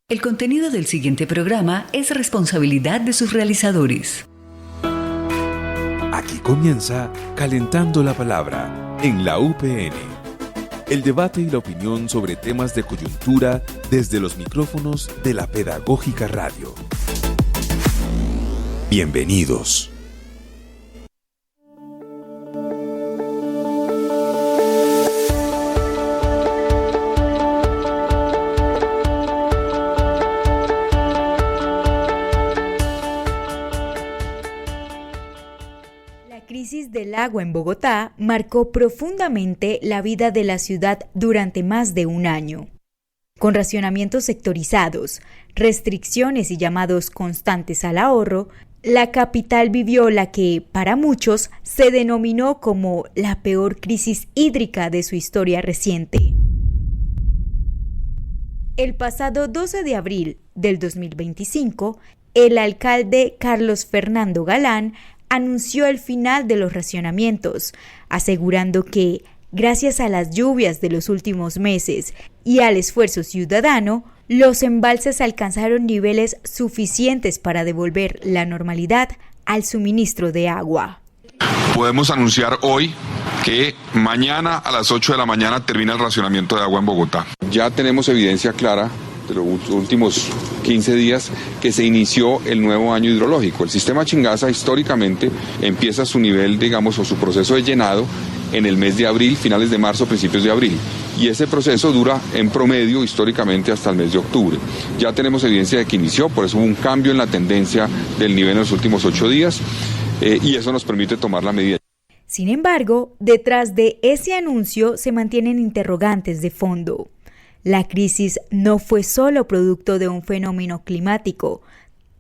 El contenido del siguiente programa es responsabilidad de sus realizadores. Aquí comienza Calentando la Palabra en la UPN. El debate y la opinión sobre temas de coyuntura desde los micrófonos de la Pedagógica Radio. Bienvenidos. La crisis del agua en Bogotá marcó profundamente la vida de la ciudad durante más de un año. Con racionamientos sectorizados, restricciones y llamados constantes al ahorro, la capital vivió la que, para muchos, se denominó como la peor crisis hídrica de su historia reciente. El pasado 12 de abril del 2025, el alcalde Carlos Fernando Galán anunció el final de los racionamientos, asegurando que, gracias a las lluvias de los últimos meses y al esfuerzo ciudadano, los embalses alcanzaron niveles suficientes para devolver la normalidad al suministro de agua. Podemos anunciar hoy que mañana a las 8 de la mañana termina el racionamiento de agua en Bogotá. Ya tenemos evidencia clara de los últimos 15 días que se inició el nuevo año hidrológico. El sistema Chingaza históricamente empieza su nivel, o su proceso de llenado en el mes de abril, finales de marzo, principios de abril. Y ese proceso dura en promedio históricamente hasta el mes de octubre. Ya tenemos evidencia de que inició, por eso hubo un cambio en la tendencia del nivel en los últimos 8 días y eso nos permite tomar la medida. Sin embargo, detrás de ese anuncio se mantienen interrogantes de fondo. La crisis no fue solo producto de un fenómeno climático,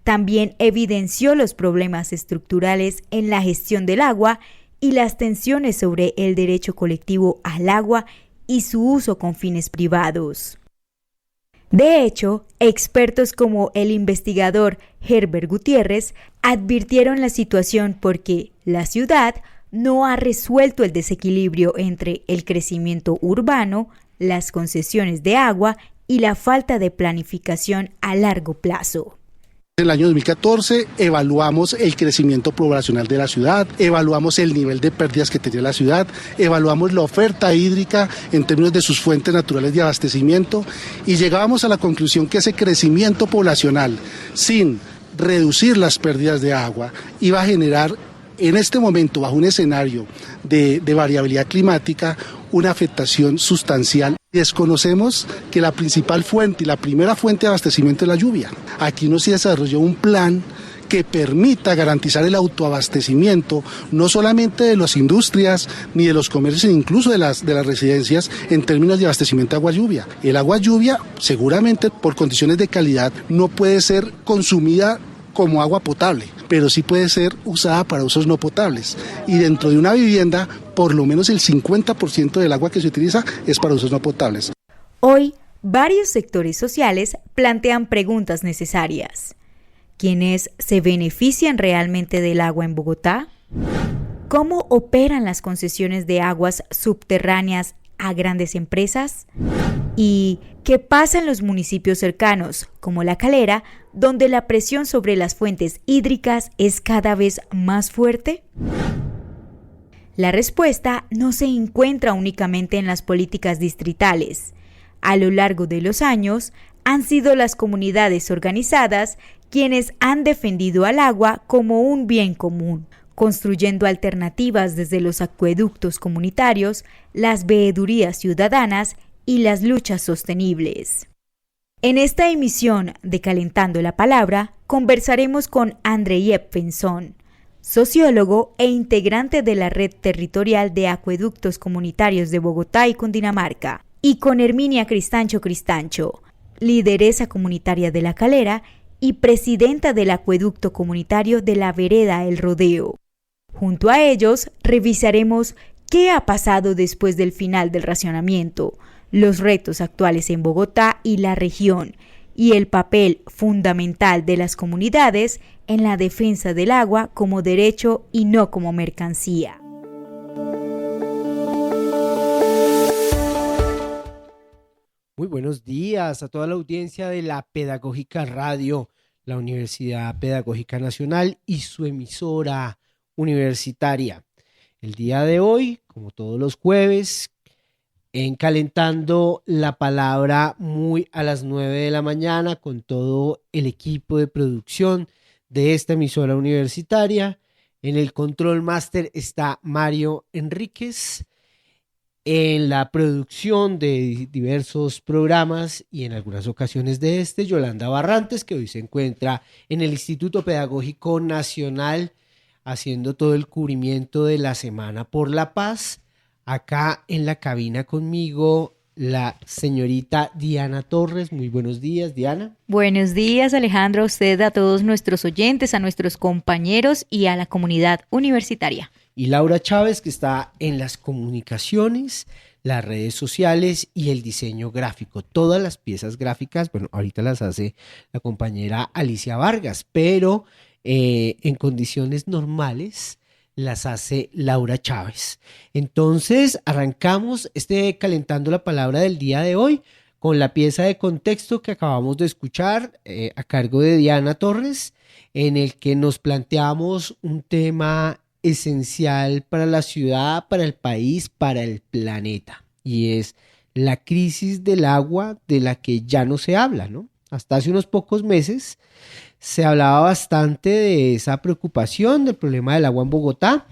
también evidenció los problemas estructurales en la gestión del agua y las tensiones sobre el derecho colectivo al agua y su uso con fines privados. De hecho, expertos como el investigador Herbert Gutiérrez advirtieron la situación porque la ciudad no ha resuelto el desequilibrio entre el crecimiento urbano, las concesiones de agua y la falta de planificación a largo plazo. En el año 2014 evaluamos el crecimiento poblacional de la ciudad, evaluamos el nivel de pérdidas que tenía la ciudad, evaluamos la oferta hídrica en términos de sus fuentes naturales de abastecimiento y llegábamos a la conclusión que ese crecimiento poblacional, sin reducir las pérdidas de agua, iba a generar en este momento, bajo un escenario de variabilidad climática, una afectación sustancial. Desconocemos que la principal fuente y la primera fuente de abastecimiento es la lluvia. Aquí no se desarrolló un plan que permita garantizar el autoabastecimiento, no solamente de las industrias ni de los comercios, sino incluso de las residencias en términos de abastecimiento de agua lluvia. El agua lluvia, seguramente por condiciones de calidad, no puede ser consumida como agua potable, pero sí puede ser usada para usos no potables. Y dentro de una vivienda, por lo menos el 50% del agua que se utiliza es para usos no potables. Hoy, varios sectores sociales plantean preguntas necesarias. ¿Quiénes se benefician realmente del agua en Bogotá? ¿Cómo operan las concesiones de aguas subterráneas a grandes empresas? ¿Y qué pasa en los municipios cercanos, como La Calera, donde la presión sobre las fuentes hídricas es cada vez más fuerte? La respuesta no se encuentra únicamente en las políticas distritales. A lo largo de los años, han sido las comunidades organizadas quienes han defendido al agua como un bien común, construyendo alternativas desde los acueductos comunitarios, las veedurías ciudadanas y las luchas sostenibles. En esta emisión de Calentando la Palabra, conversaremos con Andrei Penson, sociólogo e integrante de la Red Territorial de Acueductos Comunitarios de Bogotá y Cundinamarca, y con Herminia Cristancho, lideresa comunitaria de La Calera y presidenta del Acueducto Comunitario de la Vereda El Rodeo. Junto a ellos, revisaremos qué ha pasado después del final del racionamiento, los retos actuales en Bogotá y la región, y el papel fundamental de las comunidades en la defensa del agua como derecho y no como mercancía. Muy buenos días a toda la audiencia de la Pedagógica Radio, la Universidad Pedagógica Nacional y su emisora universitaria. El día de hoy, como todos los jueves, en Calentando la Palabra muy a las 9 de la mañana con todo el equipo de producción de esta emisora universitaria. En el Control Master está Mario Enríquez. En la producción de diversos programas y en algunas ocasiones de Yolanda Barrantes, que hoy se encuentra en el Instituto Pedagógico Nacional haciendo todo el cubrimiento de la Semana por la Paz. Acá en la cabina conmigo la señorita Diana Torres. Muy buenos días, Diana. Buenos días, Alejandro, a usted, a todos nuestros oyentes, a nuestros compañeros y a la comunidad universitaria. Y Laura Chávez, que está en las comunicaciones, las redes sociales y el diseño gráfico. Todas las piezas gráficas, bueno, ahorita las hace la compañera Alicia Vargas, pero en condiciones normales las hace Laura Chávez. Entonces, arrancamos Calentando la Palabra del día de hoy con la pieza de contexto que acabamos de escuchar a cargo de Diana Torres, en el que nos planteamos un tema esencial para la ciudad, para el país, para el planeta, y es la crisis del agua, de la que ya no se habla, ¿no? Hasta hace unos pocos meses se hablaba bastante de esa preocupación del problema del agua en Bogotá,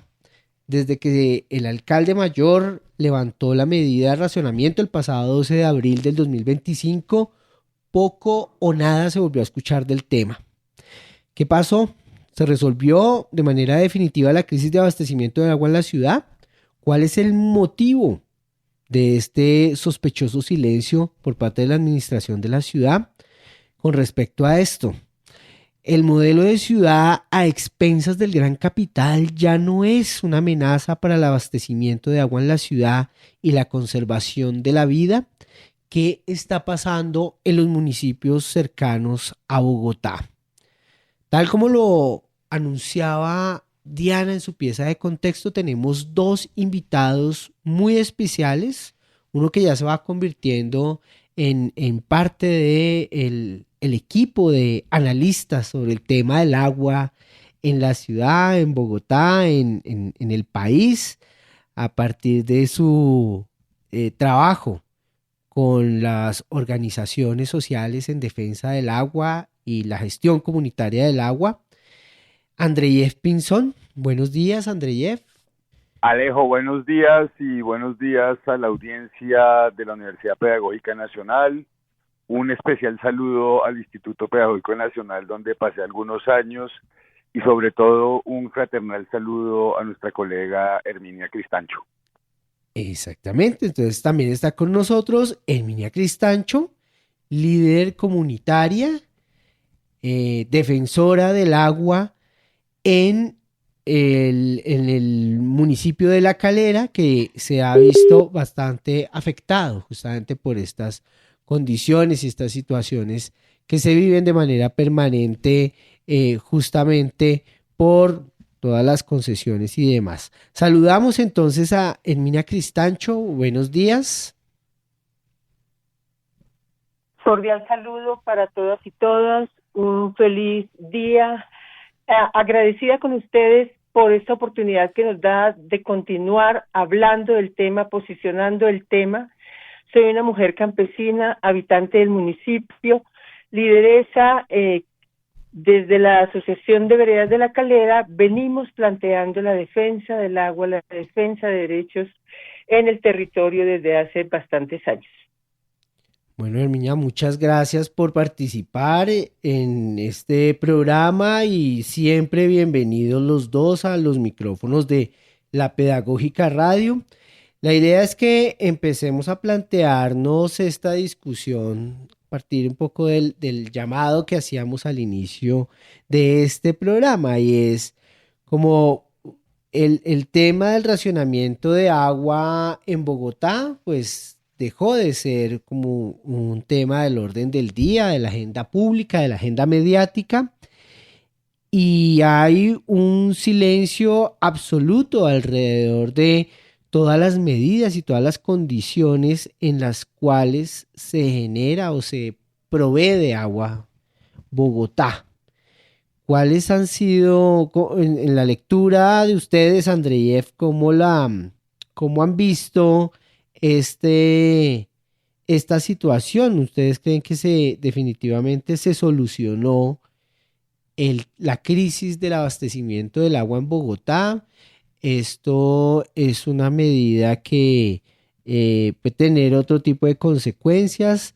desde que el alcalde mayor levantó la medida de racionamiento el pasado 12 de abril del 2025, poco o nada se volvió a escuchar del tema. ¿Qué pasó? ¿Se resolvió de manera definitiva la crisis de abastecimiento de agua en la ciudad? ¿Cuál es el motivo de este sospechoso silencio por parte de la administración de la ciudad con respecto a esto? El modelo de ciudad a expensas del gran capital ya no es una amenaza para el abastecimiento de agua en la ciudad y la conservación de la vida. ¿Qué está pasando en los municipios cercanos a Bogotá? Tal como lo anunciaba Diana en su pieza de contexto, tenemos dos invitados muy especiales, uno que ya se va convirtiendo en parte de el equipo de analistas sobre el tema del agua en la ciudad, en Bogotá, en el país, a partir de su trabajo con las organizaciones sociales en defensa del agua y la gestión comunitaria del agua. Andreyev Pinzón, buenos días, Andreyev. Alejo, buenos días y buenos días a la audiencia de la Universidad Pedagógica Nacional. Un especial saludo al Instituto Pedagógico Nacional, donde pasé algunos años, y sobre todo un fraternal saludo a nuestra colega Herminia Cristancho. Exactamente, entonces también está con nosotros Herminia Cristancho, líder comunitaria, defensora del agua en el municipio de La Calera, que se ha visto bastante afectado justamente por estas condiciones y estas situaciones que se viven de manera permanente justamente por todas las concesiones y demás. Saludamos entonces a Herminia Cristancho. Buenos días. Cordial saludo para todas y todas. Un feliz día. Agradecida con ustedes por esta oportunidad que nos da de continuar hablando del tema, posicionando el tema. Soy una mujer campesina, habitante del municipio, lideresa desde la Asociación de Veredas de La Calera. Venimos planteando la defensa del agua, la defensa de derechos en el territorio desde hace bastantes años. Bueno, Herminia, muchas gracias por participar en este programa y siempre bienvenidos los dos a los micrófonos de la Pedagógica Radio. La idea es que empecemos a plantearnos esta discusión a partir un poco del llamado que hacíamos al inicio de este programa, y es como el tema del racionamiento de agua en Bogotá, pues dejó de ser como un tema del orden del día, de la agenda pública, de la agenda mediática, y hay un silencio absoluto alrededor de todas las medidas y todas las condiciones en las cuales se genera o se provee de agua Bogotá. ¿Cuáles han sido, en la lectura de ustedes, Andreyev, cómo han visto esta situación? ¿Ustedes creen que definitivamente se solucionó la crisis del abastecimiento del agua en Bogotá? Esto es una medida que puede tener otro tipo de consecuencias.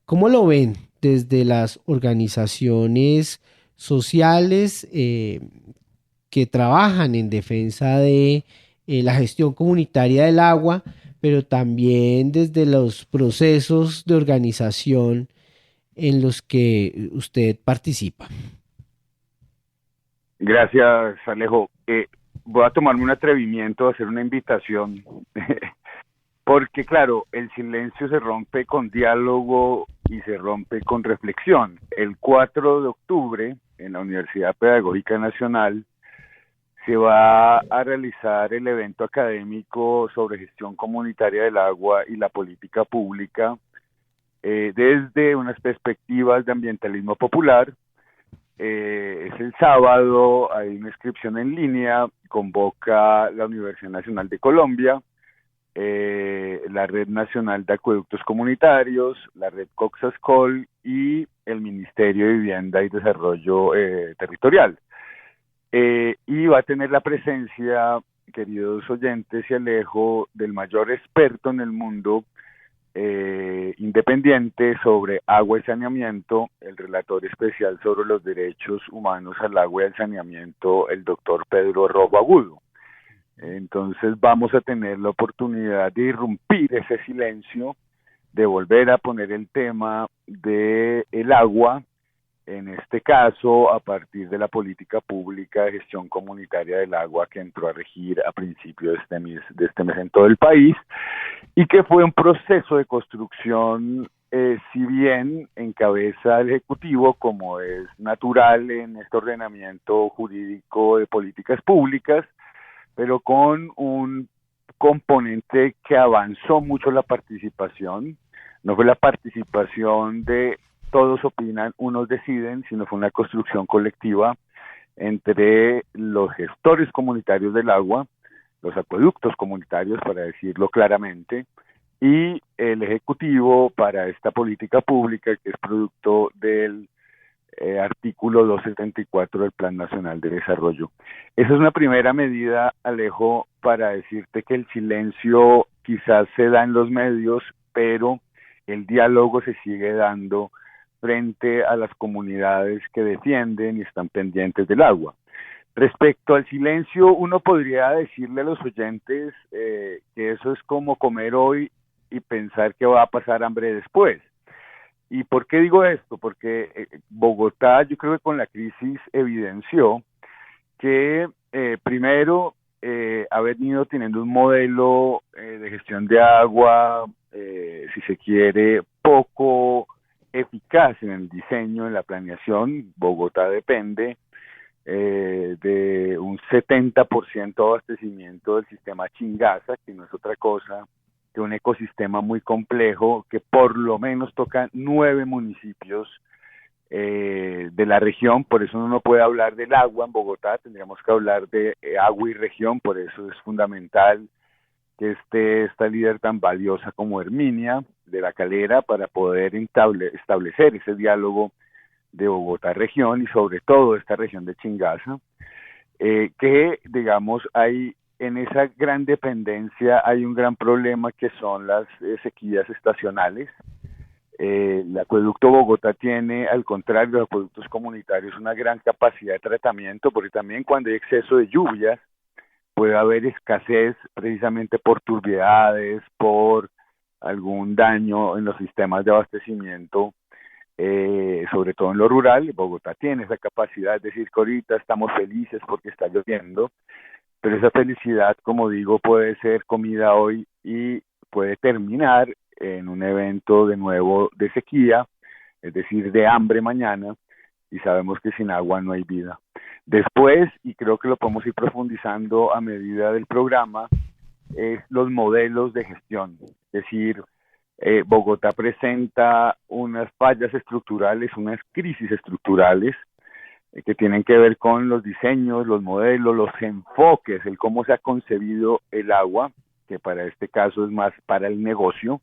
¿Cómo lo ven desde las organizaciones sociales que trabajan en defensa de la gestión comunitaria del agua, pero también desde los procesos de organización en los que usted participa? Gracias, Alejo. Voy a tomarme un atrevimiento a hacer una invitación, porque claro, el silencio se rompe con diálogo y se rompe con reflexión. El 4 de octubre, en la Universidad Pedagógica Nacional, se va a realizar el evento académico sobre gestión comunitaria del agua y la política pública desde unas perspectivas de ambientalismo popular. Es el sábado, hay una inscripción en línea, convoca la Universidad Nacional de Colombia, la Red Nacional de Acueductos Comunitarios, la Red Coxascol y el Ministerio de Vivienda y Desarrollo Territorial. Y va a tener la presencia, queridos oyentes y Alejo, del mayor experto en el mundo independiente sobre agua y saneamiento, el relator especial sobre los derechos humanos al agua y al saneamiento, el doctor Pedro Robo Agudo. Entonces vamos a tener la oportunidad de irrumpir ese silencio, de volver a poner el tema del agua, en este caso a partir de la política pública de gestión comunitaria del agua que entró a regir a principios de este mes en todo el país, y que fue un proceso de construcción, si bien encabeza el Ejecutivo, como es natural en este ordenamiento jurídico de políticas públicas, pero con un componente que avanzó mucho la participación. No fue la participación de todos opinan, unos deciden, sino fue una construcción colectiva entre los gestores comunitarios del agua, los acueductos comunitarios, para decirlo claramente, y el Ejecutivo para esta política pública que es producto del artículo 274 del Plan Nacional de Desarrollo. Esa es una primera medida, Alejo, para decirte que el silencio quizás se da en los medios, pero el diálogo se sigue dando frente a las comunidades que defienden y están pendientes del agua. Respecto al silencio, uno podría decirle a los oyentes que eso es como comer hoy y pensar que va a pasar hambre después. ¿Y por qué digo esto? Porque Bogotá, yo creo que con la crisis evidenció que primero ha venido teniendo un modelo de gestión de agua, si se quiere, poco eficaz en el diseño, en la planeación. Bogotá depende de un 70% de abastecimiento del sistema Chingaza, que no es otra cosa que un ecosistema muy complejo que por lo menos toca 9 municipios de la región. Por eso uno no puede hablar del agua en Bogotá, tendríamos que hablar de agua y región. Por eso es fundamental que esté esta líder tan valiosa como Herminia de la Calera para poder establecer ese diálogo de Bogotá región y sobre todo esta región de Chingaza, que digamos hay en esa gran dependencia hay un gran problema que son las sequías estacionales. El acueducto Bogotá tiene, al contrario de los acueductos comunitarios, una gran capacidad de tratamiento, porque también cuando hay exceso de lluvias puede haber escasez precisamente por turbiedades, por algún daño en los sistemas de abastecimiento, sobre todo en lo rural. Bogotá tiene esa capacidad, de decir que ahorita estamos felices porque está lloviendo, pero esa felicidad, como digo, puede ser comida hoy y puede terminar en un evento de nuevo de sequía, es decir, de hambre mañana, y sabemos que sin agua no hay vida. Después, y creo que lo podemos ir profundizando a medida del programa, es los modelos de gestión. Es decir, Bogotá presenta unas fallas estructurales, unas crisis estructurales que tienen que ver con los diseños, los modelos, los enfoques, el cómo se ha concebido el agua, que para este caso es más para el negocio,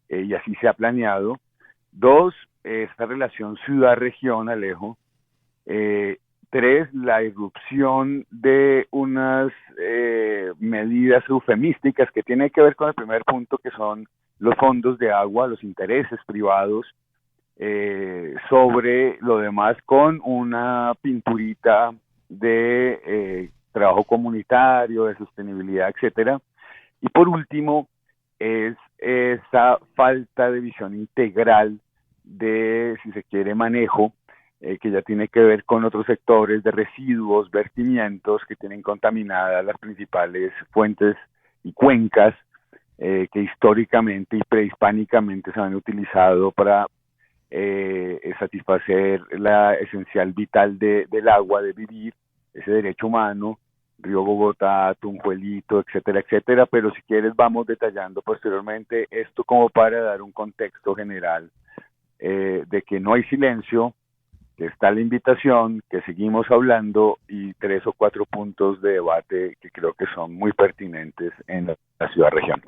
y así se ha planeado. Dos, esta relación ciudad-región, Alejo. Tres, la irrupción de unas medidas eufemísticas que tienen que ver con el primer punto, que son los fondos de agua, los intereses privados, sobre lo demás con una pinturita de trabajo comunitario, de sostenibilidad, etcétera. Y por último, es esa falta de visión integral de, si se quiere, manejo, que ya tiene que ver con otros sectores de residuos, vertimientos que tienen contaminadas las principales fuentes y cuencas que históricamente y prehispánicamente se han utilizado para satisfacer la esencial vital del agua, de vivir, ese derecho humano, Río Bogotá, Tunjuelito, etcétera, etcétera. Pero si quieres vamos detallando posteriormente esto como para dar un contexto general de que no hay silencio, que está la invitación, que seguimos hablando y 3 o 4 puntos de debate que creo que son muy pertinentes en la ciudad-región.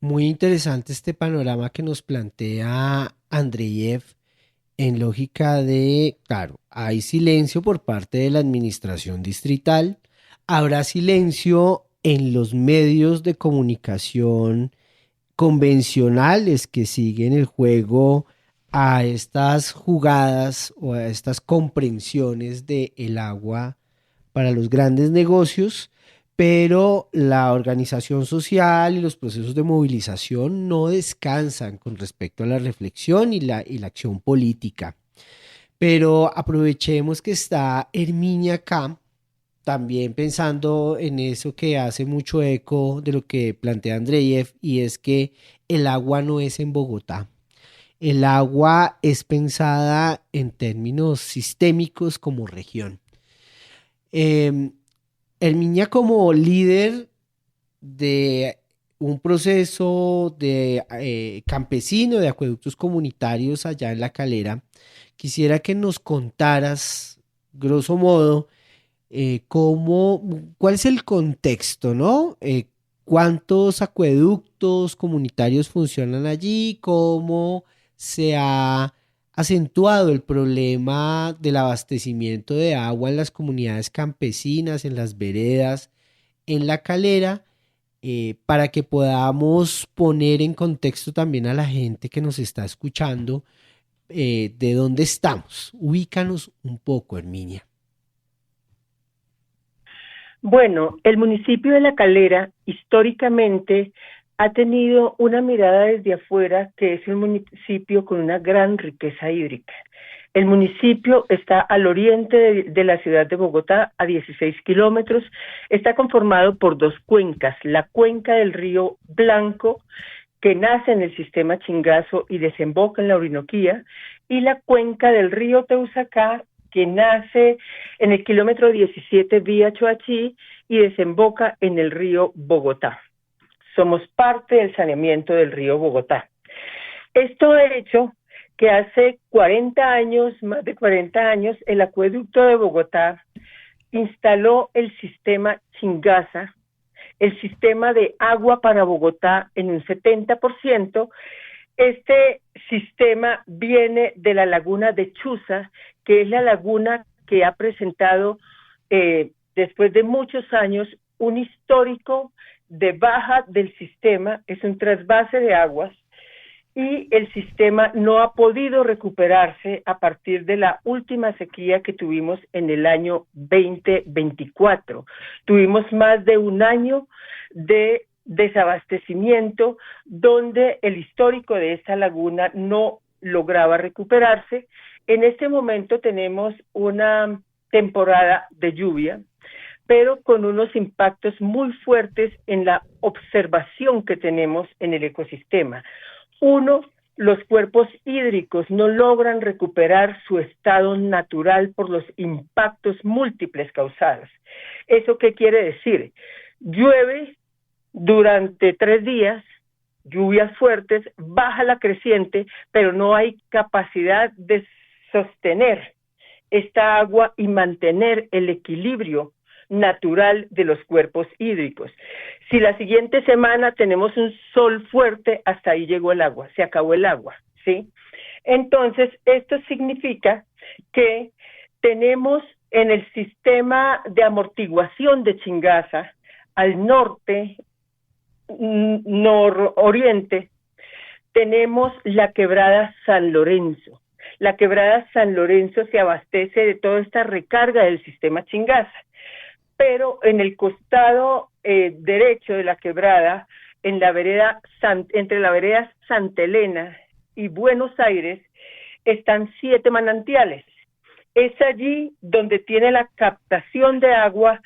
Muy interesante este panorama que nos plantea Andreyev en lógica de, claro, hay silencio por parte de la administración distrital, habrá silencio en los medios de comunicación convencionales que siguen el juego a estas jugadas o a estas comprensiones del agua para los grandes negocios, pero la organización social y los procesos de movilización no descansan con respecto a la reflexión y la acción política. Pero aprovechemos que está Herminia acá, también pensando en eso que hace mucho eco de lo que plantea Andreyev, y es que el agua no es en Bogotá. El agua es pensada en términos sistémicos como región. Herminia, como líder de un proceso de campesino de acueductos comunitarios allá en La Calera, quisiera que nos contaras, grosso modo, cuál es el contexto, ¿no? ¿Cuántos acueductos comunitarios funcionan allí? ¿Cómo se ha acentuado el problema del abastecimiento de agua en las comunidades campesinas, en las veredas, en La Calera, para que podamos poner en contexto también a la gente que nos está escuchando de dónde estamos? Ubícanos un poco, Herminia. Bueno, el municipio de La Calera históricamente ha tenido una mirada desde afuera, que es un municipio con una gran riqueza hídrica. El municipio está al oriente de la ciudad de Bogotá, a 16 kilómetros. Está conformado por 2 cuencas: la cuenca del río Blanco, que nace en el sistema Chingazo y desemboca en la Orinoquía, y la cuenca del río Teusacá, que nace en el kilómetro 17 vía Choachí y desemboca en el río Bogotá. Somos parte del saneamiento del río Bogotá. Esto ha hecho que hace 40 años, más de 40 años, el acueducto de Bogotá instaló el sistema Chingaza, el sistema de agua para Bogotá en un 70%. Este sistema viene de la laguna de Chuza, que es la laguna que ha presentado, después de muchos años, un histórico de baja del sistema. Es un trasvase de aguas, y el sistema no ha podido recuperarse a partir de la última sequía que tuvimos en el año 2024. Tuvimos más de un año de desabastecimiento, donde el histórico de esta laguna no lograba recuperarse. En este momento tenemos una temporada de lluvia, pero con unos impactos muy fuertes en la observación que tenemos en el ecosistema. Uno, los cuerpos hídricos no logran recuperar su estado natural por los impactos múltiples causados. ¿Eso qué quiere decir? Llueve durante 3 días, lluvias fuertes, baja la creciente, pero no hay capacidad de sostener esta agua y mantener el equilibrio natural de los cuerpos hídricos. Si la siguiente semana tenemos un sol fuerte, hasta ahí llegó el agua, se acabó el agua, ¿sí? Entonces, esto significa que tenemos en el sistema de amortiguación de Chingaza, al norte, nororiente, tenemos la quebrada San Lorenzo. La quebrada San Lorenzo se abastece de toda esta recarga del sistema Chingaza, pero en el costado derecho de la quebrada, en la vereda entre la vereda Santa Elena y Buenos Aires, están 7 manantiales. Es allí donde tiene la captación de agua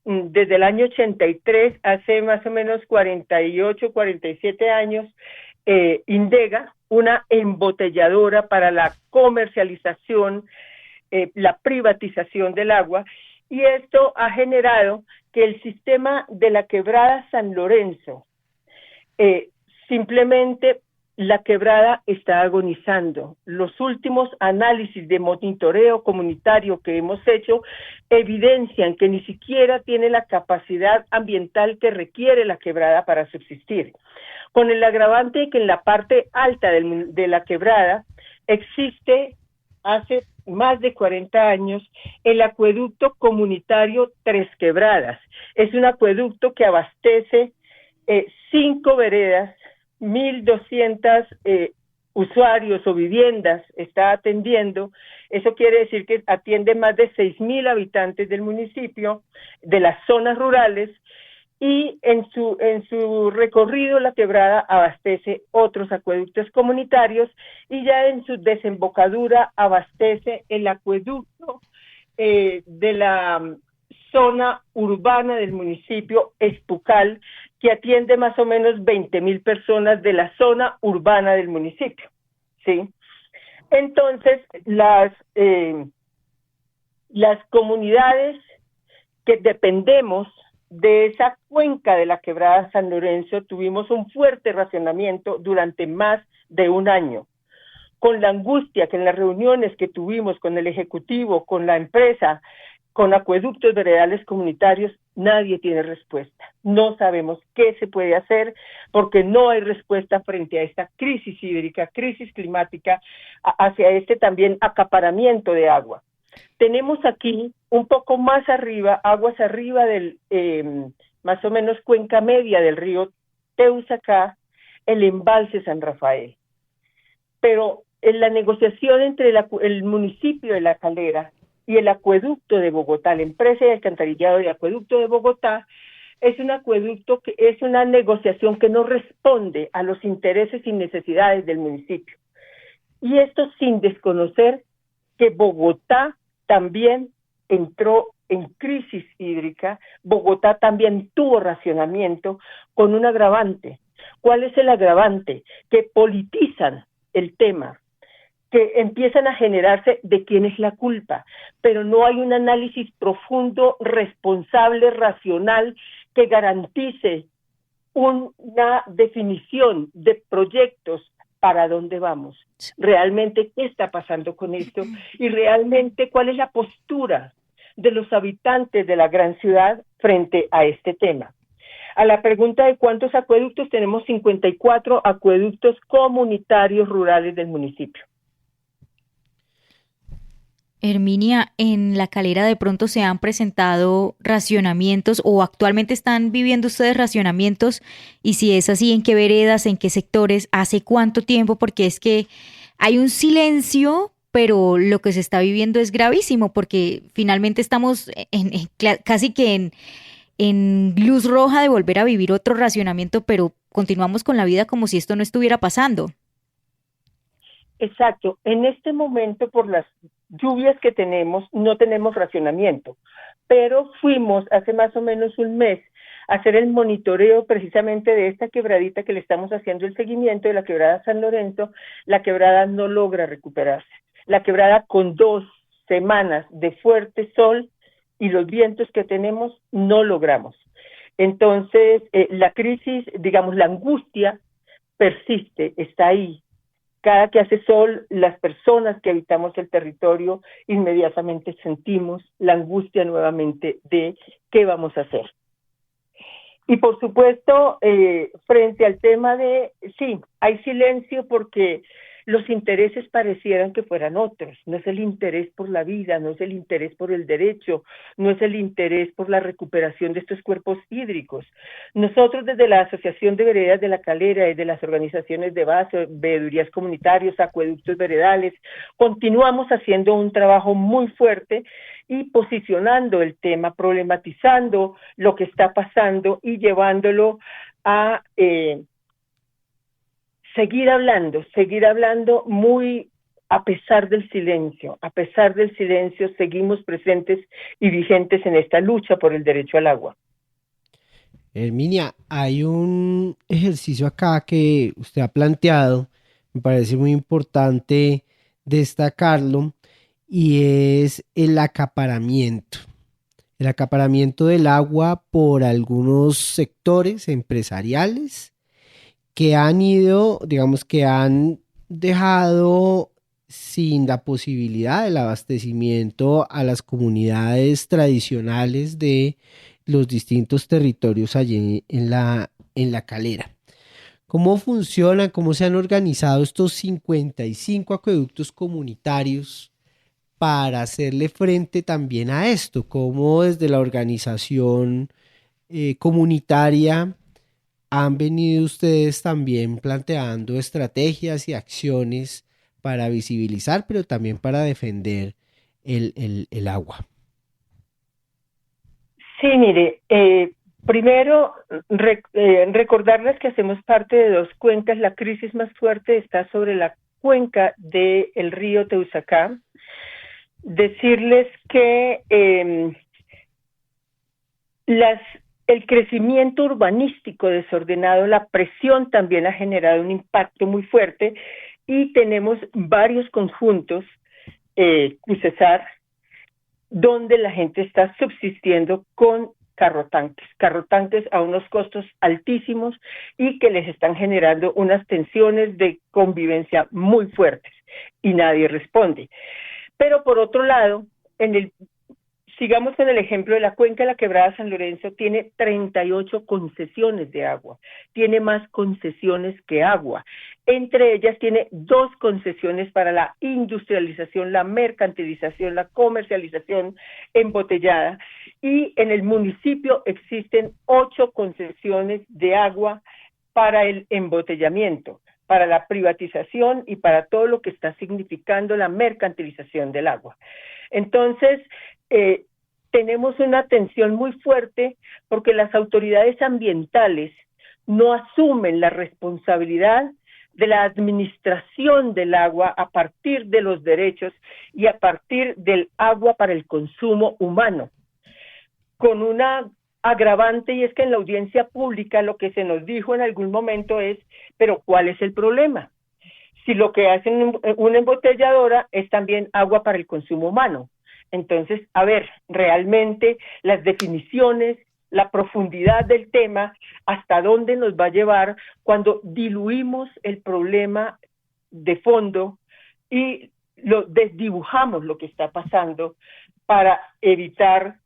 desde el año 83, hace más o menos 48, 47 años, Indega, una embotelladora para la comercialización, la privatización del agua, y esto ha generado que el sistema de la quebrada San Lorenzo, simplemente la quebrada está agonizando. Los últimos análisis de monitoreo comunitario que hemos hecho evidencian que ni siquiera tiene la capacidad ambiental que requiere la quebrada para subsistir. Con el agravante de que en la parte alta de la quebrada existe hace más de 40 años el acueducto comunitario Tres Quebradas. Es un acueducto que abastece 5 veredas, 1.200 usuarios o viviendas está atendiendo. Eso quiere decir que atiende más de 6.000 habitantes del municipio, de las zonas rurales, y en su recorrido la quebrada abastece otros acueductos comunitarios, y ya en su desembocadura abastece el acueducto de la zona urbana del municipio, Espucal, que atiende más o menos 20.000 personas de la zona urbana del municipio, ¿sí? Entonces, las comunidades que dependemos de esa cuenca de la quebrada San Lorenzo tuvimos un fuerte racionamiento durante más de un año, con la angustia que en las reuniones que tuvimos con el Ejecutivo, con la empresa, con acueductos veredales comunitarios, nadie tiene respuesta. No sabemos qué se puede hacer porque no hay respuesta frente a esta crisis hídrica, crisis climática, hacia este también acaparamiento de agua. Tenemos aquí un poco más arriba, aguas arriba del, más o menos cuenca media del río Teusacá, el embalse San Rafael. Pero en la negociación entre el municipio de La Calera y el acueducto de Bogotá, la empresa de alcantarillado de acueducto de Bogotá, es un acueducto que es una negociación que no responde a los intereses y necesidades del municipio. Y esto sin desconocer que Bogotá también entró en crisis hídrica, Bogotá también tuvo racionamiento con un agravante. ¿Cuál es el agravante? Que politizan el tema, que empiezan a generarse de quién es la culpa, pero no hay un análisis profundo, responsable, racional, que garantice una definición de proyectos para dónde vamos. Realmente, ¿qué está pasando con esto? Y realmente, ¿cuál es la postura de los habitantes de la gran ciudad frente a este tema? A la pregunta de cuántos acueductos, tenemos 54 acueductos comunitarios rurales del municipio. Herminia, en La Calera de pronto se han presentado racionamientos o actualmente están viviendo ustedes racionamientos, y si es así, ¿en qué veredas, en qué sectores, hace cuánto tiempo? Porque es que hay un silencio, pero lo que se está viviendo es gravísimo porque finalmente estamos casi que en luz roja de volver a vivir otro racionamiento, pero continuamos con la vida como si esto no estuviera pasando. Exacto. En este momento, por las lluvias que tenemos, no tenemos racionamiento, pero fuimos hace más o menos un mes hacer el monitoreo precisamente de esta quebradita que le estamos haciendo el seguimiento de la quebrada San Lorenzo. La quebrada no logra recuperarse. La quebrada, con 2 semanas de fuerte sol y los vientos que tenemos, no logramos. Entonces, la crisis, digamos, la angustia persiste, está ahí. Cada que hace sol, las personas que habitamos el territorio inmediatamente sentimos la angustia nuevamente de qué vamos a hacer. Y por supuesto, frente al tema de, sí, hay silencio porque los intereses parecieran que fueran otros. No es el interés por la vida, no es el interés por el derecho, no es el interés por la recuperación de estos cuerpos hídricos. Nosotros desde la Asociación de Veredas de La Calera y de las organizaciones de base, veedurías comunitarios, acueductos veredales, continuamos haciendo un trabajo muy fuerte y posicionando el tema, problematizando lo que está pasando y llevándolo a seguir hablando muy a pesar del silencio. A pesar del silencio, seguimos presentes y vigentes en esta lucha por el derecho al agua. Herminia, hay un ejercicio acá que usted ha planteado, me parece muy importante destacarlo, y es el acaparamiento. El acaparamiento del agua por algunos sectores empresariales que han ido, digamos que han dejado sin la posibilidad del abastecimiento a las comunidades tradicionales de los distintos territorios allí en la Calera. ¿Cómo funcionan, cómo se han organizado estos 55 acueductos comunitarios para hacerle frente también a esto? ¿Cómo desde la organización comunitaria han venido ustedes también planteando estrategias y acciones para visibilizar, pero también para defender el agua? Sí, mire, primero recordarles que hacemos parte de 2 cuencas. La crisis más fuerte está sobre la cuenca del río Teusaca. Decirles que el crecimiento urbanístico desordenado, la presión también ha generado un impacto muy fuerte y tenemos varios conjuntos, Cusesar, donde la gente está subsistiendo con carrotanques a unos costos altísimos y que les están generando unas tensiones de convivencia muy fuertes y nadie responde. Pero por otro lado, sigamos con el ejemplo de la cuenca de la quebrada San Lorenzo, tiene 38 concesiones de agua, tiene más concesiones que agua. Entre ellas tiene 2 concesiones para la industrialización, la mercantilización, la comercialización embotellada, y en el municipio existen 8 concesiones de agua para el embotellamiento, para la privatización y para todo lo que está significando la mercantilización del agua. Entonces, tenemos una tensión muy fuerte porque las autoridades ambientales no asumen la responsabilidad de la administración del agua a partir de los derechos y a partir del agua para el consumo humano, con una agravante, y es que en la audiencia pública lo que se nos dijo en algún momento es, pero ¿cuál es el problema? Si lo que hacen una embotelladora es también agua para el consumo humano. Entonces, a ver, realmente las definiciones, la profundidad del tema, hasta dónde nos va a llevar cuando diluimos el problema de fondo y desdibujamos lo que está pasando para evitar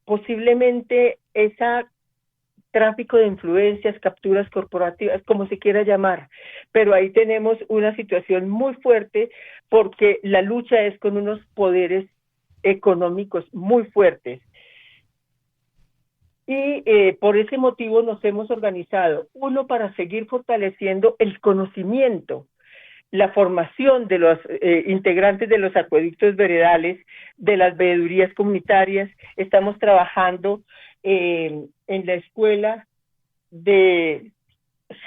posiblemente ese tráfico de influencias, capturas corporativas, como se quiera llamar. Pero ahí tenemos una situación muy fuerte porque la lucha es con unos poderes económicos muy fuertes. Y por ese motivo nos hemos organizado, uno, para seguir fortaleciendo el conocimiento, la formación de los integrantes de los acueductos veredales, de las veedurías comunitarias. Estamos trabajando en la Escuela de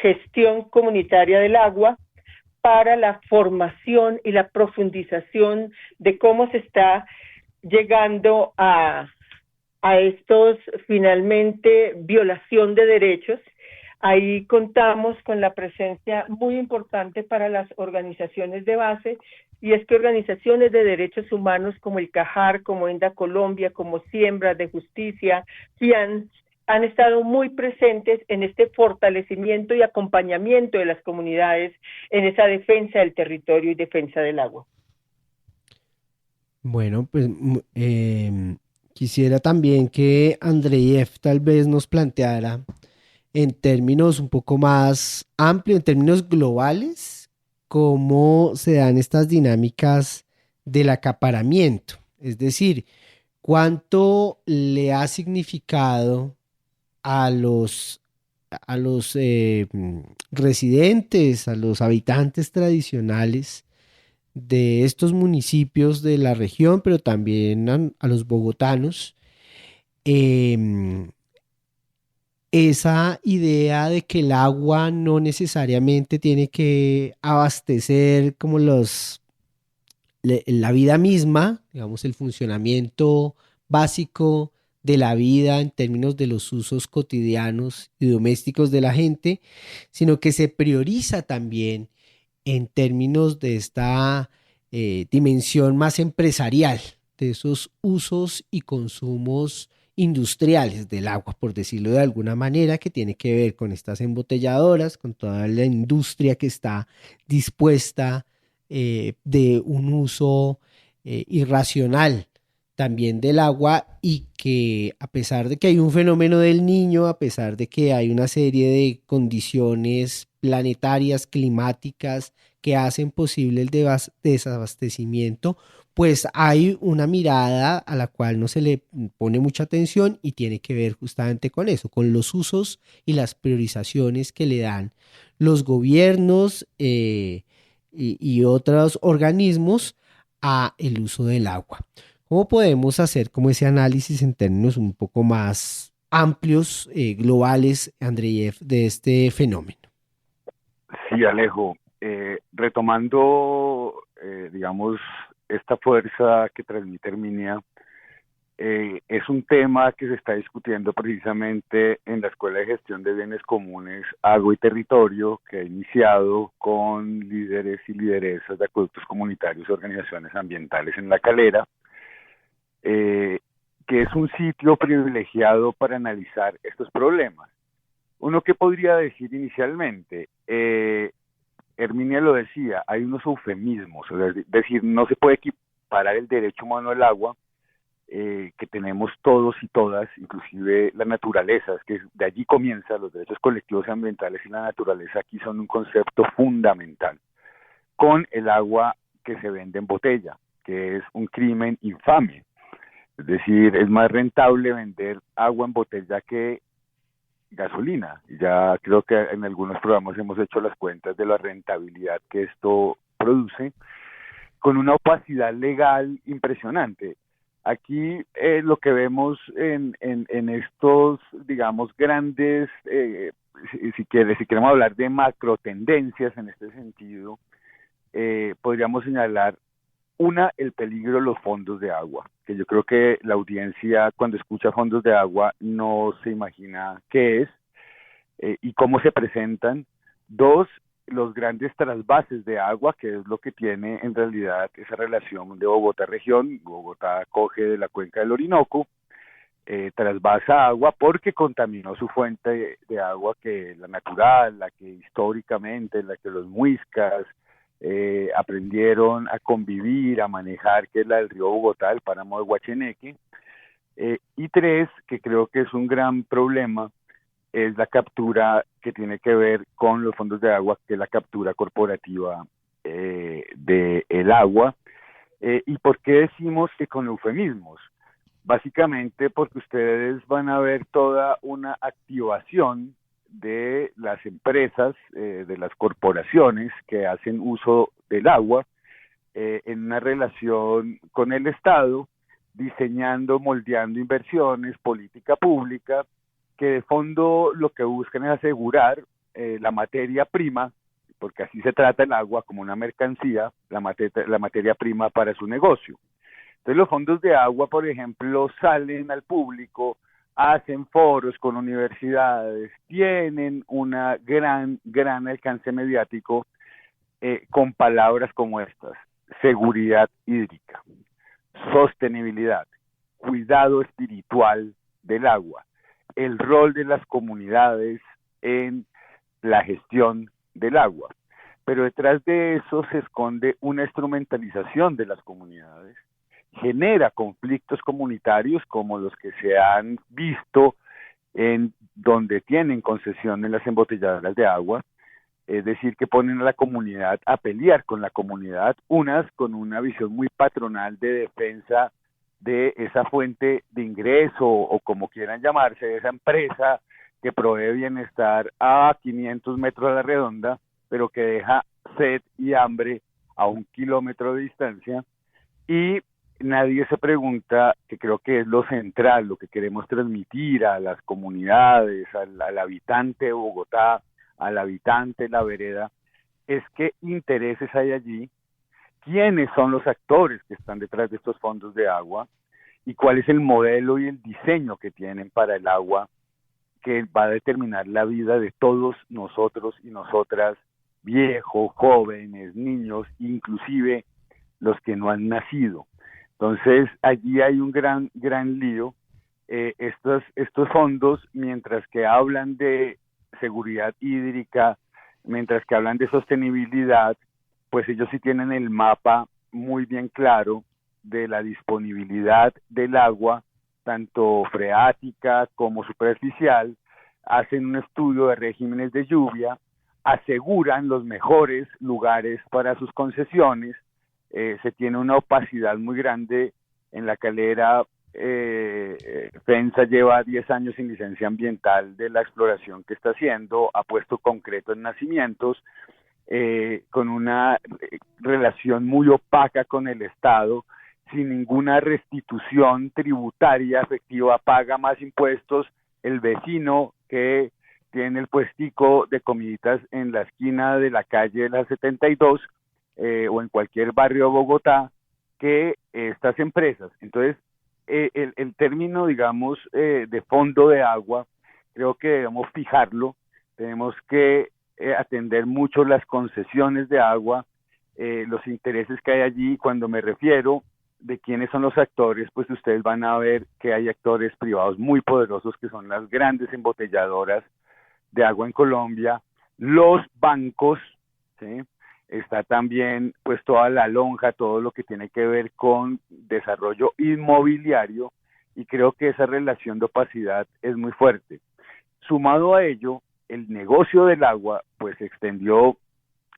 Gestión Comunitaria del Agua para la formación y la profundización de cómo se está llegando a a estos finalmente violación de derechos. Ahí contamos con la presencia muy importante para las organizaciones de base, y es que organizaciones de derechos humanos como el CAJAR, como ENDA Colombia, como Siembra de Justicia, CIAN, han estado muy presentes en este fortalecimiento y acompañamiento de las comunidades en esa defensa del territorio y defensa del agua. Bueno, pues quisiera también que Andreyev tal vez nos planteara en términos un poco más amplios, en términos globales, cómo se dan estas dinámicas del acaparamiento. Es decir, cuánto le ha significado a los residentes, a los habitantes tradicionales de estos municipios de la región, pero también a los bogotanos, esa idea de que el agua no necesariamente tiene que abastecer como la vida misma, digamos, el funcionamiento básico de la vida en términos de los usos cotidianos y domésticos de la gente, sino que se prioriza también en términos de esta dimensión más empresarial, de esos usos y consumos industriales del agua, por decirlo de alguna manera, que tiene que ver con estas embotelladoras, con toda la industria que está dispuesta de un uso irracional también del agua, y que a pesar de que hay un fenómeno del Niño, a pesar de que hay una serie de condiciones planetarias, climáticas, que hacen posible el desabastecimiento, pues hay una mirada a la cual no se le pone mucha atención, y tiene que ver justamente con eso, con los usos y las priorizaciones que le dan los gobiernos y otros organismos a el uso del agua. ¿Cómo podemos hacer como ese análisis en términos un poco más amplios, globales, Andreyev, de este fenómeno? Sí, Alejo, retomando, digamos, esta fuerza que transmite Herminia, es un tema que se está discutiendo precisamente en la Escuela de Gestión de Bienes Comunes, Agua y Territorio, que ha iniciado con líderes y lideresas de acueductos comunitarios y organizaciones ambientales en La Calera, que es un sitio privilegiado para analizar estos problemas. Uno que podría decir inicialmente, Herminia lo decía, hay unos eufemismos, es decir, no se puede equiparar el derecho humano al agua que tenemos todos y todas, inclusive la naturaleza, es que de allí comienza, los derechos colectivos ambientales y la naturaleza aquí son un concepto fundamental, con el agua que se vende en botella, que es un crimen infame. Es decir, es más rentable vender agua en botella que gasolina. Ya creo que en algunos programas hemos hecho las cuentas de la rentabilidad que esto produce, con una opacidad legal impresionante. Aquí lo que vemos en estos, digamos, grandes, si queremos hablar de macro tendencias en este sentido, podríamos señalar el peligro de los fondos de agua, que yo creo que la audiencia cuando escucha fondos de agua no se imagina qué es y cómo se presentan. Dos, los grandes trasvases de agua, que es lo que tiene en realidad esa relación de Bogotá-región. Bogotá coge de la cuenca del Orinoco, trasvasa agua porque contaminó su fuente de agua, que es la natural, la que históricamente, la que los muiscas aprendieron a convivir, a manejar, que es la del río Bogotá, el páramo de Guacheneque. Y tres, que creo que es un gran problema, es la captura que tiene que ver con los fondos de agua, que es la captura corporativa del agua. ¿Y por qué decimos que con eufemismos? Básicamente porque ustedes van a ver toda una activación de las empresas, de las corporaciones que hacen uso del agua en una relación con el Estado, diseñando, moldeando inversiones, política pública, que de fondo lo que buscan es asegurar la materia prima, porque así se trata el agua como una mercancía, la materia prima para su negocio. Entonces los fondos de agua, por ejemplo, salen al público, hacen foros con universidades, tienen una gran alcance mediático con palabras como estas: seguridad hídrica, sostenibilidad, cuidado espiritual del agua, el rol de las comunidades en la gestión del agua. Pero detrás de eso se esconde una instrumentalización de las comunidades, genera conflictos comunitarios como los que se han visto en donde tienen concesión en las embotelladoras de agua, es decir, que ponen a la comunidad a pelear con la comunidad, unas con una visión muy patronal de defensa de esa fuente de ingreso o como quieran llamarse, de esa empresa que provee bienestar a 500 metros a la redonda, pero que deja sed y hambre a 1 kilómetro de distancia, y nadie se pregunta, que creo que es lo central, lo que queremos transmitir a las comunidades, al habitante de Bogotá, al habitante de la vereda, es qué intereses hay allí, quiénes son los actores que están detrás de estos fondos de agua y cuál es el modelo y el diseño que tienen para el agua que va a determinar la vida de todos nosotros y nosotras, viejos, jóvenes, niños, inclusive los que no han nacido. Entonces allí hay un gran lío. Estos fondos, mientras que hablan de seguridad hídrica, mientras que hablan de sostenibilidad, pues ellos sí tienen el mapa muy bien claro de la disponibilidad del agua, tanto freática como superficial, hacen un estudio de regímenes de lluvia, aseguran los mejores lugares para sus concesiones, se tiene una opacidad muy grande en la Calera. FENSA lleva 10 años sin licencia ambiental de la exploración que está haciendo, ha puesto concreto en nacimientos, con una relación muy opaca con el Estado, sin ninguna restitución tributaria efectiva, paga más impuestos el vecino que tiene el puestico de comiditas en la esquina de la calle de la 72 o en cualquier barrio de Bogotá que estas empresas. Entonces, el término, digamos, de fondo de agua, creo que debemos fijarlo, tenemos que atender mucho las concesiones de agua, los intereses que hay allí. Cuando me refiero de quiénes son los actores, pues ustedes van a ver que hay actores privados muy poderosos que son las grandes embotelladoras de agua en Colombia, los bancos, ¿sí? Está también pues toda la lonja, todo lo que tiene que ver con desarrollo inmobiliario, y creo que esa relación de opacidad es muy fuerte. Sumado a ello, el negocio del agua pues se extendió,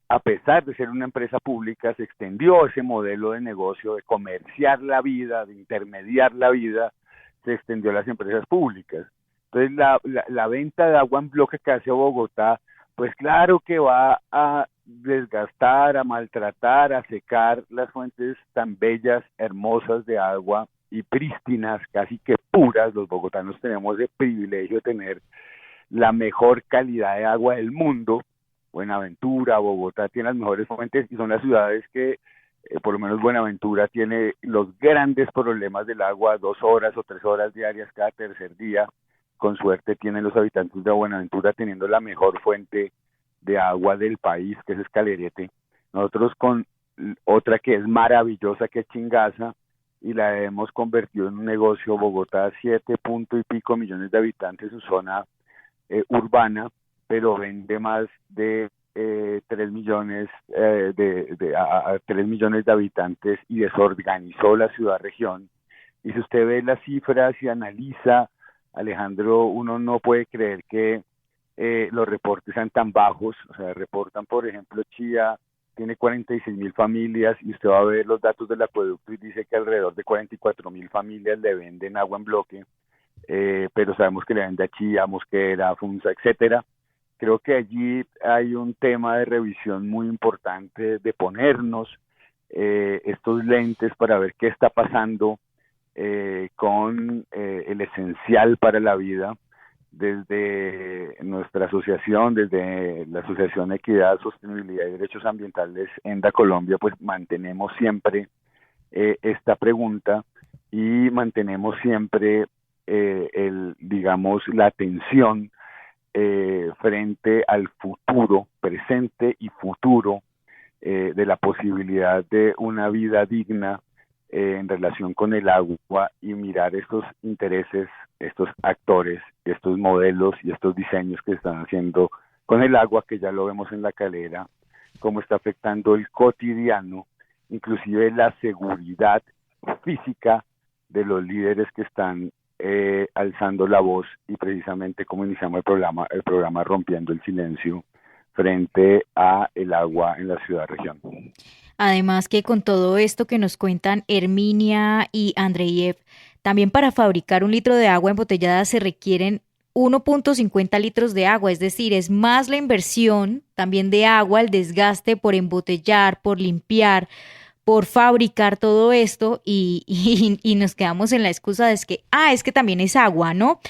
a pesar de ser una empresa pública, se extendió ese modelo de negocio, de comerciar la vida, de intermediar la vida, se extendió a las empresas públicas. Entonces la venta de agua en bloque que hace Bogotá, pues claro que va a desgastar, a maltratar, a secar las fuentes tan bellas, hermosas de agua y prístinas, casi que puras. Los bogotanos tenemos el privilegio de tener la mejor calidad de agua del mundo. Buenaventura, Bogotá tiene las mejores fuentes y son las ciudades que, por lo menos Buenaventura tiene los grandes problemas del agua, 2 horas o 3 horas diarias cada tercer día. Con suerte tienen los habitantes de Buenaventura teniendo la mejor fuente de agua del país, que es Escalerete. Nosotros con otra que es maravillosa, que es Chingaza, y la hemos convertido en un negocio. Bogotá, 7 punto y pico millones de habitantes, su zona urbana, pero vende más de 3 millones a 3 millones de habitantes, y desorganizó la ciudad-región. Y si usted ve las cifras y analiza, Alejandro, uno no puede creer que los reportes sean tan bajos. O sea, reportan, por ejemplo, Chía tiene 46.000 familias, y usted va a ver los datos del acueducto y dice que alrededor de 44.000 familias le venden agua en bloque, pero sabemos que le vende a Chía, Mosquera, Funza, etcétera. Creo que allí hay un tema de revisión muy importante, de ponernos estos lentes para ver qué está pasando con el esencial para la vida. Desde nuestra asociación, desde la Asociación Equidad, Sostenibilidad y Derechos Ambientales ENDA Colombia, pues mantenemos siempre esta pregunta y mantenemos siempre digamos, la atención frente al futuro, presente y futuro, de la posibilidad de una vida digna en relación con el agua y mirar estos intereses, estos actores, estos modelos y estos diseños que están haciendo con el agua, que ya lo vemos en La Calera, cómo está afectando el cotidiano, inclusive la seguridad física de los líderes que están alzando la voz, y precisamente como iniciamos el programa rompiendo el silencio frente a el agua en la ciudad-región. Además que con todo esto que nos cuentan Herminia y Andreyev, también para fabricar 1 litro de agua embotellada se requieren 1.50 litros de agua, es decir, es más la inversión también de agua, el desgaste por embotellar, por limpiar, por fabricar todo esto y nos quedamos en la excusa de es que también es agua, ¿no?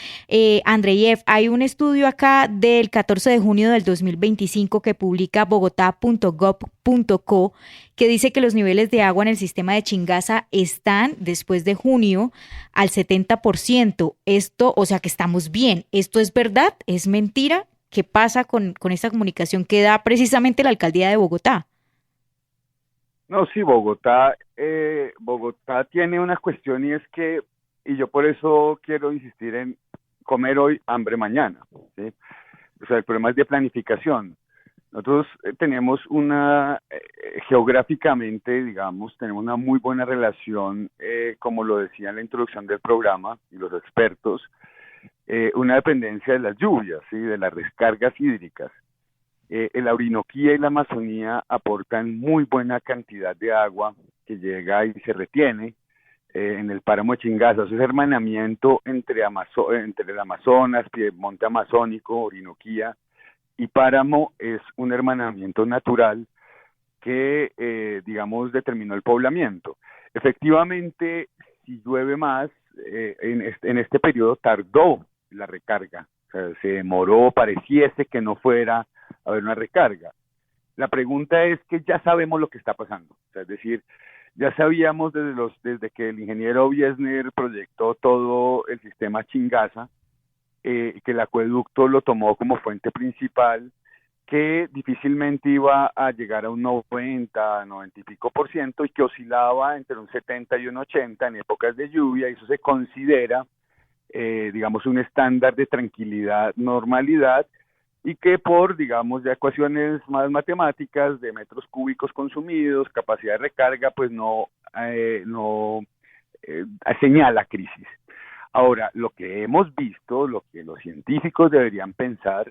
Andreyev, hay un estudio acá del 14 de junio del 2025 que publica bogotá.gov.co que dice que los niveles de agua en el sistema de Chingaza están, después de junio, al 70%. Esto, o sea que estamos bien. ¿Esto es verdad? ¿Es mentira? ¿Qué pasa con esta comunicación que da precisamente la alcaldía de Bogotá? No, sí, Bogotá tiene una cuestión y es que, y yo por eso quiero insistir en comer hoy, hambre mañana, ¿sí? O sea, el problema es de planificación. Nosotros tenemos geográficamente, digamos, tenemos una muy buena relación, como lo decía en la introducción del programa y los expertos, una dependencia de las lluvias, ¿sí? De las descargas hídricas. La Orinoquía y la Amazonía aportan muy buena cantidad de agua que llega y se retiene en el páramo de Chingaza. Ese hermanamiento entre el Amazonas, Piedemonte Amazónico, Orinoquía y páramo es un hermanamiento natural que, digamos, determinó el poblamiento. Efectivamente, si llueve más, en este periodo tardó la recarga. O sea, se demoró, pareciese que no fuera a haber una recarga. La pregunta es que ya sabemos lo que está pasando. O sea, es decir, ya sabíamos desde que el ingeniero Wiesner proyectó todo el sistema Chingaza, que el acueducto lo tomó como fuente principal, que difícilmente iba a llegar a un 90 y pico por ciento y que oscilaba entre un 70 y un 80 en épocas de lluvia, y eso se considera, digamos, un estándar de tranquilidad, normalidad, y que por, digamos, ya ecuaciones más matemáticas de metros cúbicos consumidos, capacidad de recarga, pues no señala crisis. Ahora, lo que hemos visto, lo que los científicos deberían pensar,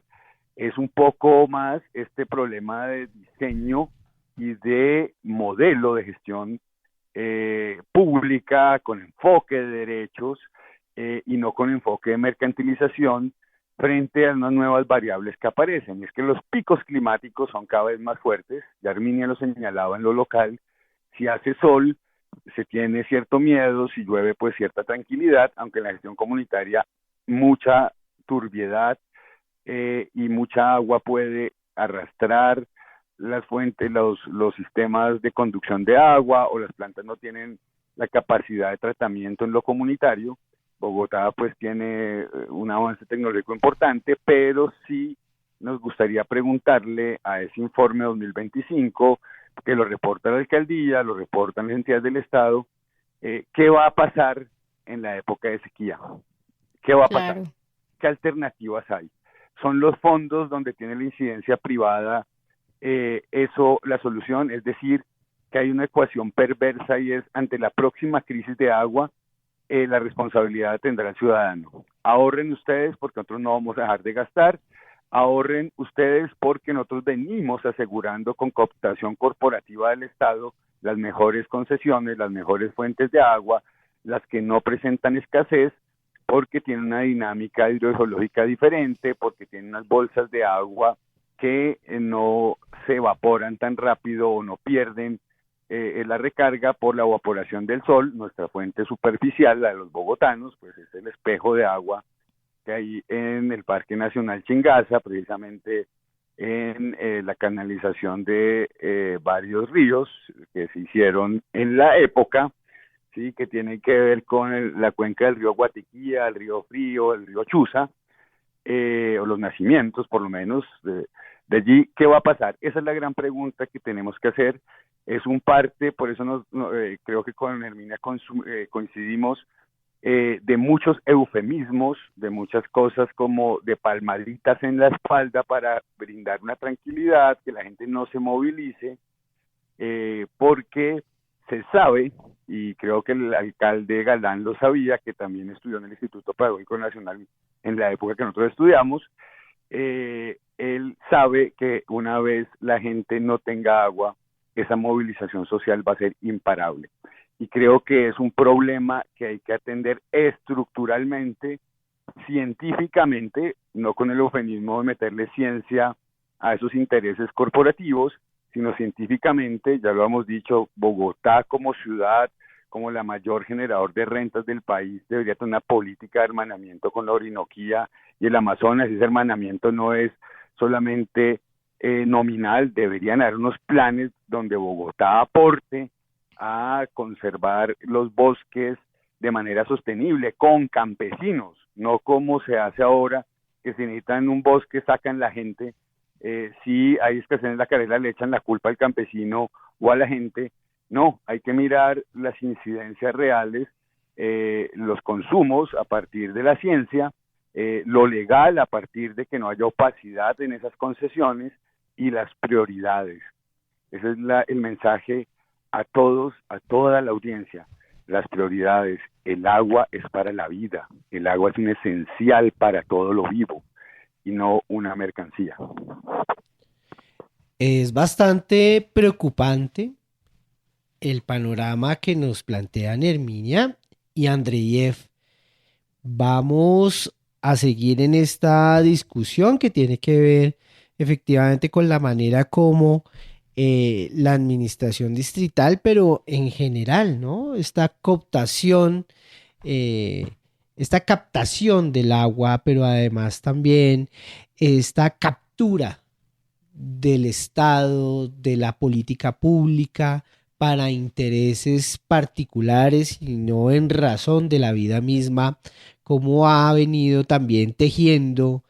es un poco más este problema de diseño y de modelo de gestión pública con enfoque de derechos y no con enfoque de mercantilización frente a unas nuevas variables que aparecen. Y es que los picos climáticos son cada vez más fuertes. Ya Arminia lo señalaba en lo local. Si hace sol, se tiene cierto miedo; si llueve, pues cierta tranquilidad, aunque en la gestión comunitaria mucha turbiedad y mucha agua puede arrastrar las fuentes, los sistemas de conducción de agua, o las plantas no tienen la capacidad de tratamiento en lo comunitario. Bogotá pues tiene un avance tecnológico importante, pero sí nos gustaría preguntarle a ese informe 2025, que lo reporta la alcaldía, lo reportan las entidades del Estado, ¿qué va a pasar en la época de sequía? ¿Qué va a pasar? ¿Qué alternativas hay? ¿Son los fondos donde tiene la incidencia privada eso la solución? Es decir, que hay una ecuación perversa, y es: ante la próxima crisis de agua, la responsabilidad tendrá el ciudadano. Ahorren ustedes porque nosotros no vamos a dejar de gastar. Ahorren ustedes porque nosotros venimos asegurando con cooptación corporativa del Estado las mejores concesiones, las mejores fuentes de agua, las que no presentan escasez, porque tienen una dinámica hidrogeológica diferente, porque tienen unas bolsas de agua que no se evaporan tan rápido o no pierden la recarga por la evaporación del sol. Nuestra fuente superficial, la de los bogotanos, pues es el espejo de agua que hay en el Parque Nacional Chingaza, precisamente en la canalización de varios ríos que se hicieron en la época ¿sí? Que tiene que ver con la cuenca del río Guatiquía, el río Frío, el río Chuza, o los nacimientos, por lo menos, de allí. ¿Qué va a pasar? Esa es la gran pregunta que tenemos que hacer. Es un parte, por eso creo que con Herminia coincidimos, de muchos eufemismos, de muchas cosas como de palmaditas en la espalda para brindar una tranquilidad, que la gente no se movilice, porque se sabe, y creo que el alcalde Galán lo sabía, que también estudió en el Instituto Pedagógico Nacional en la época que nosotros estudiamos, él sabe que una vez la gente no tenga agua, esa movilización social va a ser imparable. Y creo que es un problema que hay que atender estructuralmente, científicamente, no con el eufemismo de meterle ciencia a esos intereses corporativos, sino científicamente. Ya lo hemos dicho, Bogotá como ciudad, como la mayor generador de rentas del país, debería tener una política de hermanamiento con la Orinoquía y el Amazonas. Ese hermanamiento no es solamente nominal, deberían haber unos planes donde Bogotá aporte a conservar los bosques de manera sostenible, con campesinos, no como se hace ahora, que si necesitan un bosque sacan la gente, si hay escasez en la carrera le echan la culpa al campesino o a la gente. No, hay que mirar las incidencias reales, los consumos a partir de la ciencia, lo legal a partir de que no haya opacidad en esas concesiones, y las prioridades. Ese es el mensaje a todos, a toda la audiencia. Las prioridades. El agua es para la vida. El agua es un esencial para todo lo vivo y no una mercancía. Es bastante preocupante el panorama que nos plantean Herminia y Andreyev. Vamos a seguir en esta discusión que tiene que ver efectivamente con la manera como la administración distrital, pero en general, ¿no? Esta cooptación, esta captación del agua, pero además también esta captura del Estado, de la política pública para intereses particulares y no en razón de la vida misma, como ha venido también tejiendo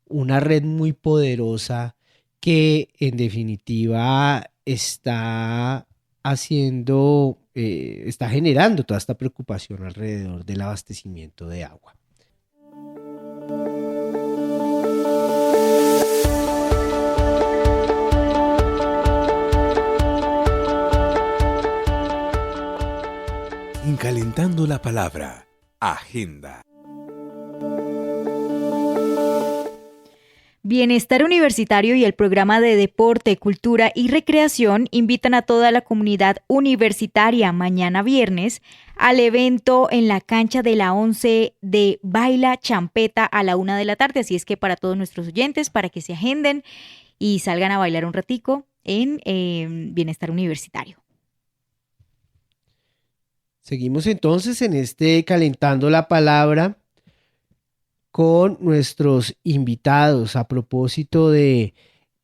una red muy poderosa que en definitiva está haciendo, está generando toda esta preocupación alrededor del abastecimiento de agua. En Calentando la Palabra, Agenda. Bienestar Universitario y el Programa de Deporte, Cultura y Recreación invitan a toda la comunidad universitaria mañana viernes al evento en la cancha de la 11 de Baila Champeta a la 1 de la tarde. Así es que para todos nuestros oyentes, para que se agenden y salgan a bailar un ratico en Bienestar Universitario. Seguimos entonces en este Calentando la Palabra con nuestros invitados a propósito de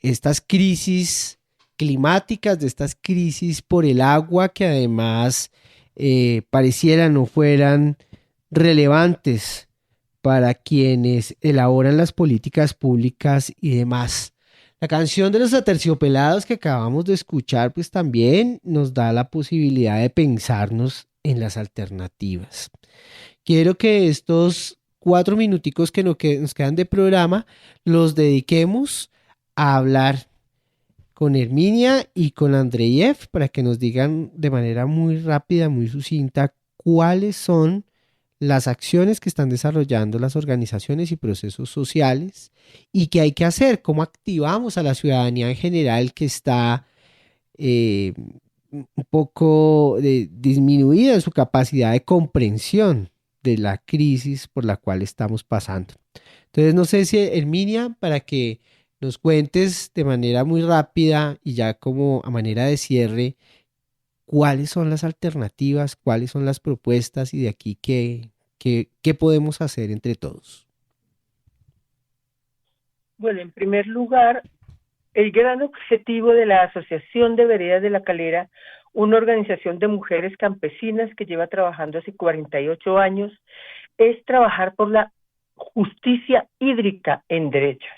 estas crisis climáticas, de estas crisis por el agua que además parecieran o fueran relevantes para quienes elaboran las políticas públicas y demás. La canción de los Aterciopelados que acabamos de escuchar pues también nos da la posibilidad de pensarnos en las alternativas. Quiero que estos 4 minuticos que nos quedan de programa los dediquemos a hablar con Herminia y con Andreyev para que nos digan de manera muy rápida, muy sucinta, cuáles son las acciones que están desarrollando las organizaciones y procesos sociales y qué hay que hacer, cómo activamos a la ciudadanía en general que está un poco disminuida en su capacidad de comprensión de la crisis por la cual estamos pasando. Entonces, no sé si Herminia, para que nos cuentes de manera muy rápida y ya como a manera de cierre, cuáles son las alternativas, cuáles son las propuestas y de aquí qué podemos hacer entre todos. Bueno, en primer lugar, el gran objetivo de la Asociación de Veredas de La Calera, una organización de mujeres campesinas que lleva trabajando hace 48 años, es trabajar por la justicia hídrica en derechos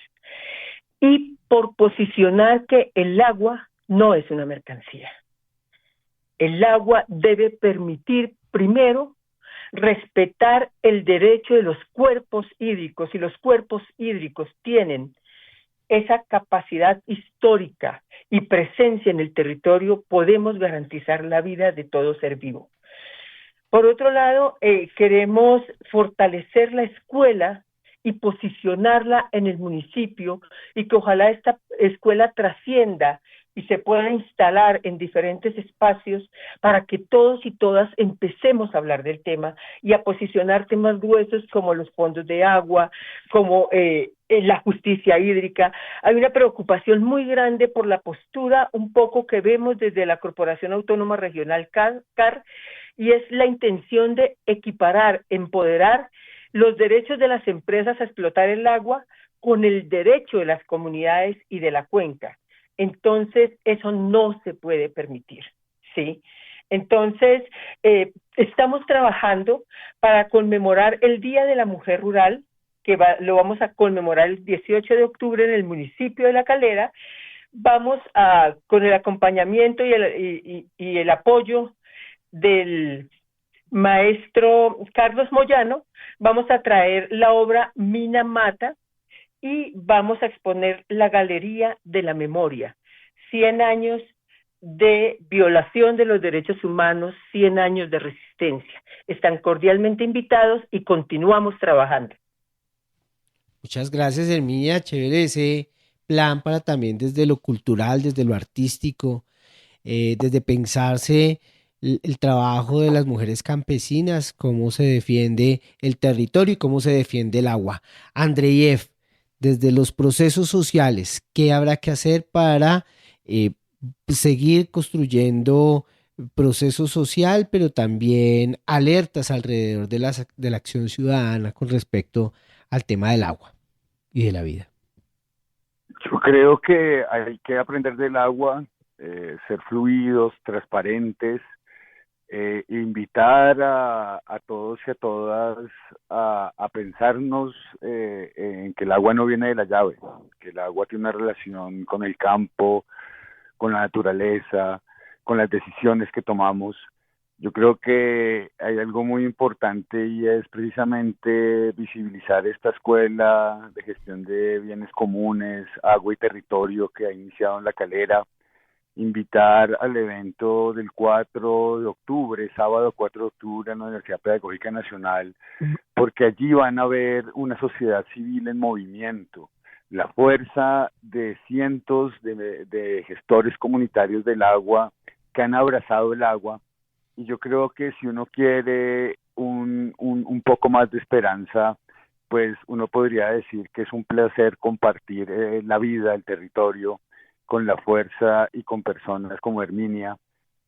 y por posicionar que el agua no es una mercancía. El agua debe permitir, primero, respetar el derecho de los cuerpos hídricos, y los cuerpos hídricos tienen esa capacidad histórica y presencia en el territorio, podemos garantizar la vida de todo ser vivo. Por otro lado, queremos fortalecer la escuela y posicionarla en el municipio, y que ojalá esta escuela trascienda y se pueda instalar en diferentes espacios para que todos y todas empecemos a hablar del tema y a posicionar temas gruesos como los fondos de agua, como la justicia hídrica. Hay una preocupación muy grande por la postura un poco que vemos desde la Corporación Autónoma Regional CAR, y es la intención de equiparar, empoderar los derechos de las empresas a explotar el agua con el derecho de las comunidades y de la cuenca. Entonces, eso no se puede permitir, ¿sí? Entonces, estamos trabajando para conmemorar el Día de la Mujer Rural, que lo vamos a conmemorar el 18 de octubre en el municipio de La Calera. Vamos a, con el acompañamiento y el apoyo del maestro Carlos Moyano, vamos a traer la obra Mina Mata, y vamos a exponer la Galería de la Memoria, 100 años de violación de los derechos humanos, 100 años de resistencia. Están cordialmente invitados y continuamos trabajando. Muchas gracias, Herminia. Chévere ese plan para también desde lo cultural, desde lo artístico, desde pensarse el trabajo de las mujeres campesinas, cómo se defiende el territorio y cómo se defiende el agua. Andreyev, desde los procesos sociales, ¿qué habrá que hacer para seguir construyendo proceso social, pero también alertas alrededor de la acción ciudadana con respecto al tema del agua y de la vida? Yo creo que hay que aprender del agua, ser fluidos, transparentes, invitar a todos y a todas a pensarnos en que el agua no viene de la llave, que el agua tiene una relación con el campo, con la naturaleza, con las decisiones que tomamos. Yo creo que hay algo muy importante, y es precisamente visibilizar esta escuela de gestión de bienes comunes, agua y territorio que ha iniciado en La Calera, invitar al evento del 4 de octubre, sábado 4 de octubre en la Universidad Pedagógica Nacional, porque allí van a ver una sociedad civil en movimiento, la fuerza de cientos de gestores comunitarios del agua que han abrazado el agua. Y yo creo que si uno quiere un poco más de esperanza, pues uno podría decir que es un placer compartir la vida, el territorio, con la fuerza y con personas como Herminia,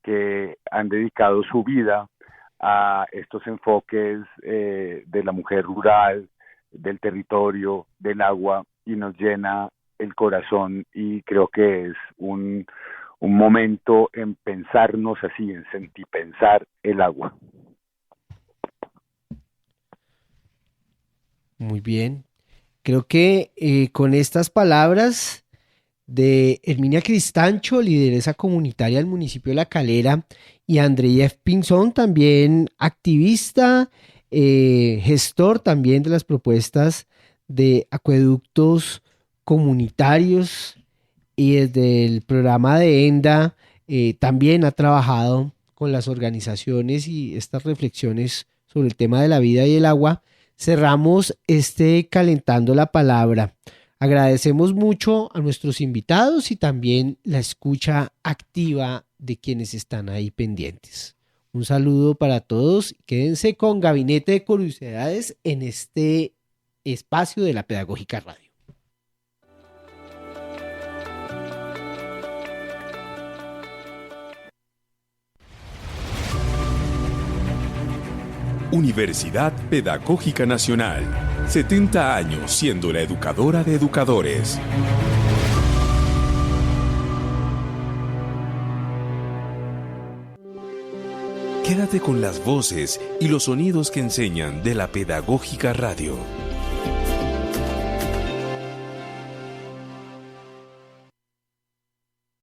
que han dedicado su vida a estos enfoques de la mujer rural, del territorio, del agua, y nos llena el corazón, y creo que es un momento en pensarnos así, en sentipensar el agua. Muy bien. Creo que con estas palabras de Herminia Cristancho, lideresa comunitaria del municipio de La Calera, y Andreyev Pinzón, también activista, gestor también de las propuestas de acueductos comunitarios, y desde el programa de ENDA también ha trabajado con las organizaciones y estas reflexiones sobre el tema de la vida y el agua. Cerramos Calentando la Palabra. Agradecemos mucho a nuestros invitados y también la escucha activa de quienes están ahí pendientes. Un saludo para todos. Quédense con Gabinete de Curiosidades en este espacio de la Pedagógica Radio. Universidad Pedagógica Nacional. 70 años siendo la educadora de educadores. Quédate con las voces y los sonidos que enseñan de la Pedagógica Radio.